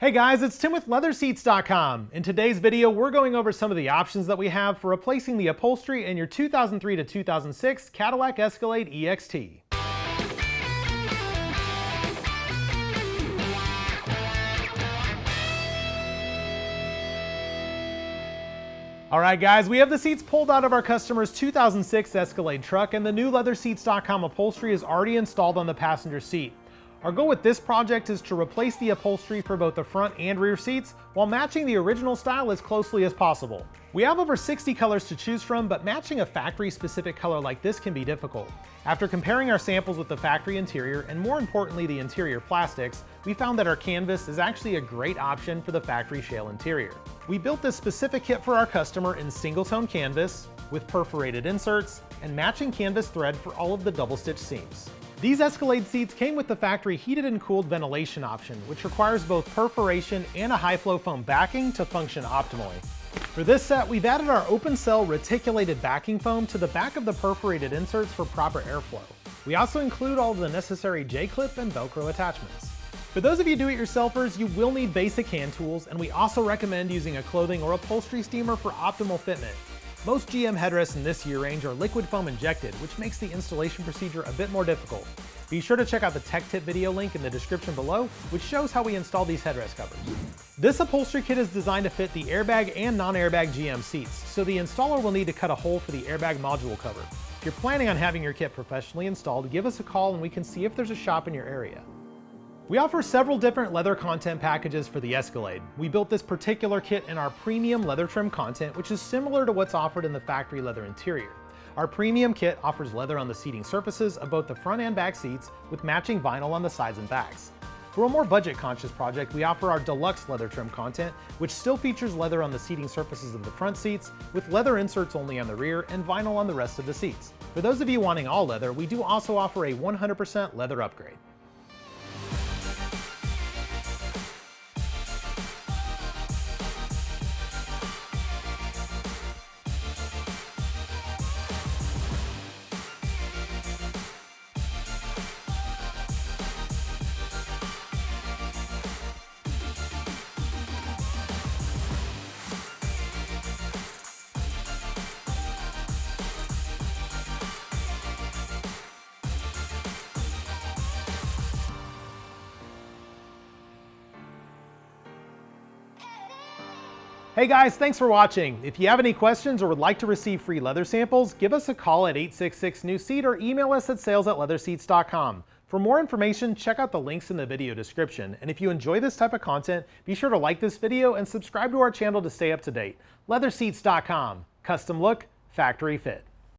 Hey guys, it's Tim with LeatherSeats.com. In today's video, we're going over some of the options that we have for replacing the upholstery in your 2003 to 2006 Cadillac Escalade EXT. Alright guys, we have the seats pulled out of our customer's 2006 Escalade truck, and the new LeatherSeats.com upholstery is already installed on the passenger seat. Our goal with this project is to replace the upholstery for both the front and rear seats while matching the original style as closely as possible. We have over 60 colors to choose from, but matching a factory-specific color like this can be difficult. After comparing our samples with the factory interior, and more importantly the interior plastics, we found that our canvas is actually a great option for the factory shale interior. We built this specific kit for our customer in single-tone canvas, with perforated inserts, and matching canvas thread for all of the double-stitch seams. These Escalade seats came with the factory heated and cooled ventilation option, which requires both perforation and a high-flow foam backing to function optimally. For this set, we've added our open cell reticulated backing foam to the back of the perforated inserts for proper airflow. We also include all of the necessary J-clip and Velcro attachments. For those of you do-it-yourselfers, you will need basic hand tools, and we also recommend using a clothing or upholstery steamer for optimal fitment. Most GM headrests in this year range are liquid foam injected, which makes the installation procedure a bit more difficult. Be sure to check out the tech tip video link in the description below, which shows how we install these headrest covers. This upholstery kit is designed to fit the airbag and non-airbag GM seats, so the installer will need to cut a hole for the airbag module cover. If you're planning on having your kit professionally installed, give us a call and we can see if there's a shop in your area. We offer several different leather content packages for the Escalade. We built this particular kit in our premium leather trim content, which is similar to what's offered in the factory leather interior. Our premium kit offers leather on the seating surfaces of both the front and back seats, with matching vinyl on the sides and backs. For a more budget-conscious project, we offer our deluxe leather trim content, which still features leather on the seating surfaces of the front seats, with leather inserts only on the rear and vinyl on the rest of the seats. For those of you wanting all leather, we do also offer a 100% leather upgrade. Hey guys, thanks for watching. If you have any questions or would like to receive free leather samples, give us a call at 866-NEW-SEAT or email us at sales@LeatherSeats.com. For more information, check out the links in the video description. And if you enjoy this type of content, be sure to like this video and subscribe to our channel to stay up to date. LeatherSeats.com. Custom look, factory fit.